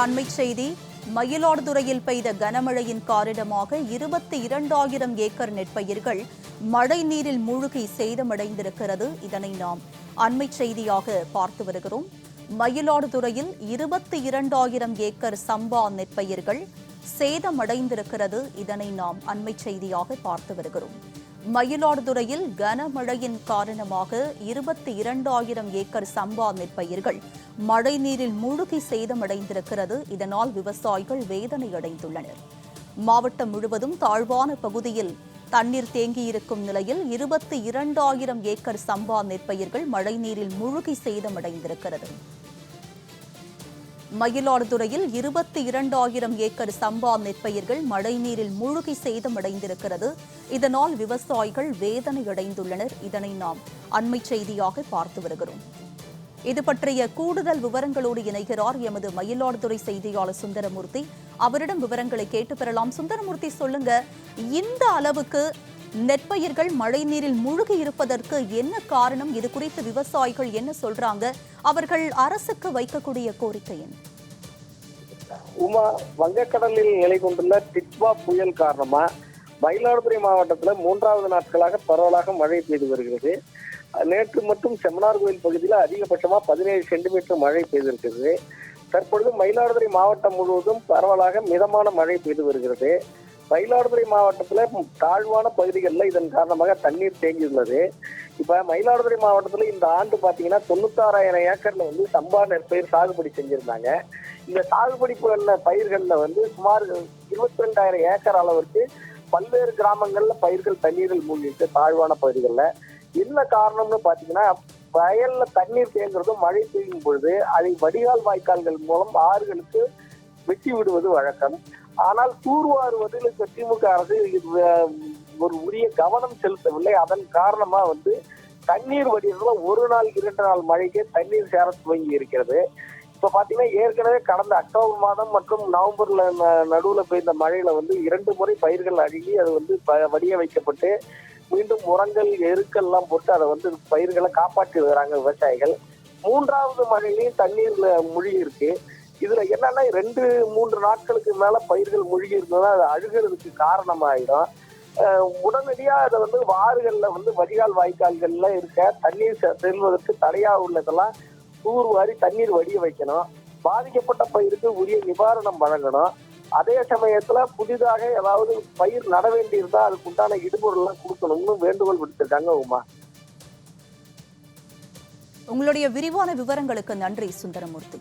அண்மை செய்தி. மயிலாடுதுறையில் பெய்த கனமழையின் காரணமாக 22,000 ஏக்கர் நெற்பயிர்கள் மழை நீரில் மூழ்கி சேதமடைந்திருக்கிறது. இதனை நாம் அண்மை செய்தியாக பார்த்து வருகிறோம். மயிலாடுதுறையில் 22,000 ஏக்கர் சம்பா நெற்பயிர்கள் சேதமடைந்திருக்கிறது. இதனை நாம் அண்மை செய்தியாக பார்த்து வருகிறோம். மயிலாடுதுறையில் கனமழையின் காரணமாக 22,000 ஏக்கர் சம்பா நெற்பயிர்கள் மழை நீரில் மூழ்கி சேதமடைந்திருக்கிறது. இதனால் விவசாயிகள் வேதனை அடைந்துள்ளனர். மாவட்டம் முழுவதும் தாழ்வான பகுதியில் தண்ணீர் தேங்கியிருக்கும் நிலையில் 22,000 ஏக்கர் சம்பா நெற்பயிர்கள் மழை நீரில் மூழ்கி சேதமடைந்திருக்கிறது. மயிலாடுதுறையில் 22,000 ஏக்கர் சம்பா நெற்பயிர்கள் மழைநீரில் மூழ்கி சேதமடைந்திருக்கிறது. இதனால் விவசாயிகள் வேதனை அடைந்துள்ளனர். இதனை நாம் அண்மை செய்தியாக பார்த்து வருகிறோம். இது பற்றிய கூடுதல் விவரங்களோடு இணைகிறார் எமது மயிலாடுதுறை செய்தியாளர் சுந்தரமூர்த்தி. அவரிடம் விவரங்களை கேட்டு பெறலாம். சுந்தரமூர்த்தி, சொல்லுங்க, இந்த அளவுக்கு நெற்பயிர்கள் மழை நீரில் மூழ்கி இருப்பதற்கு என்ன காரணம்? இது குறித்து விவசாயிகள் என்ன சொல்றாங்க? அவர்கள் அரசுக்கு வைக்கக்கூடிய கோரிக்கை என்ன? உமா, வங்கக்கடலில் நிலை கொண்டுள்ள டிட்வா புயல் காரணமா மயிலாடுதுறை மாவட்டத்தில் 3வது நாட்களாக பரவலாக மழை பெய்து வருகிறது. நேற்று மட்டும் செம்மனார் கோயில் பகுதியில் அதிகபட்சமா 17 சென்டிமீட்டர் மழை பெய்திருக்கிறது. தற்பொழுது மயிலாடுதுறை மாவட்டம் முழுவதும் பரவலாக மிதமான மழை பெய்து வருகிறது. மயிலாடுதுறை மாவட்டத்தில் தாழ்வான பகுதிகளில் இதன் காரணமாக தண்ணீர் தேங்கியுள்ளது. இப்ப மயிலாடுதுறை மாவட்டத்தில் இந்த ஆண்டு பாத்தீங்கன்னா 96,000 ஏக்கர்ல சம்பா நெற்பயிர் சாகுபடி செஞ்சிருந்தாங்க. இந்த சாகுபடி பயிர்கள்ல சுமார் 22,000 ஏக்கர் அளவிற்கு பல்வேறு கிராமங்கள்ல பயிர்கள் தண்ணீரில் மூழ்கிட்டு தாழ்வான பகுதிகளில். என்ன காரணம்னு பாத்தீங்கன்னா, வயல்ல தண்ணீர் தேங்குறதும் மழை பெய்யும் பொழுது அதை வடிகால் வாய்க்கால்கள் மூலம் ஆறுகளுக்கு வெட்டி விடுவது வழக்கம். ஆனால் தூர்வாருவதில் திமுக அரசு ஒரு உரிய கவனம் செலுத்தவில்லை. அதன் காரணமா தண்ணீர் வடிகிறதுல 1 நாள் 2 நாள் மழைக்கே தண்ணீர் சேர துவங்கி இருக்கிறது. இப்ப பாத்தீங்கன்னா, ஏற்கனவே கடந்த அக்டோபர் மாதம் மற்றும் நவம்பர்ல நடுவுல பெய்த மழையில 2 முறை பயிர்கள் அழுகி அது வடிய வைக்கப்பட்டு மீண்டும் உரங்கள் எருக்கள் எல்லாம் போட்டு அதை பயிர்களை காப்பாற்றி வராங்க விவசாயிகள். 3வது மழையிலையும் தண்ணீர்ல மூழ்கி இருக்கு. இதுல என்னன்னா, 2-3 நாட்களுக்கு மேல பயிர்கள் மூழ்கி இருந்ததுன்னா அது அழுகிறதுக்கு காரணமாயிடும். உடனடியா அதை வாறுகள்ல வடிகால் வாய்க்கால்கள்ல இருக்க தண்ணீர் செல்வதற்கு தடையா உள்ளதெல்லாம் தூர்வாரி தண்ணீர் வடிய வைக்கணும். பாதிக்கப்பட்ட பயிருக்கு உரிய நிவாரணம் வழங்கணும். அதே சமயத்துல புதிதாக ஏதாவது பயிர் நட வேண்டியிருந்தா அதுக்கு உண்டான இடுபொருள் எல்லாம் கொடுக்கணும்னு வேண்டுகோள் விடுத்திருக்காங்க. உமா, உங்களுடைய விரிவான விவரங்களுக்கு நன்றி சுந்தரமூர்த்தி.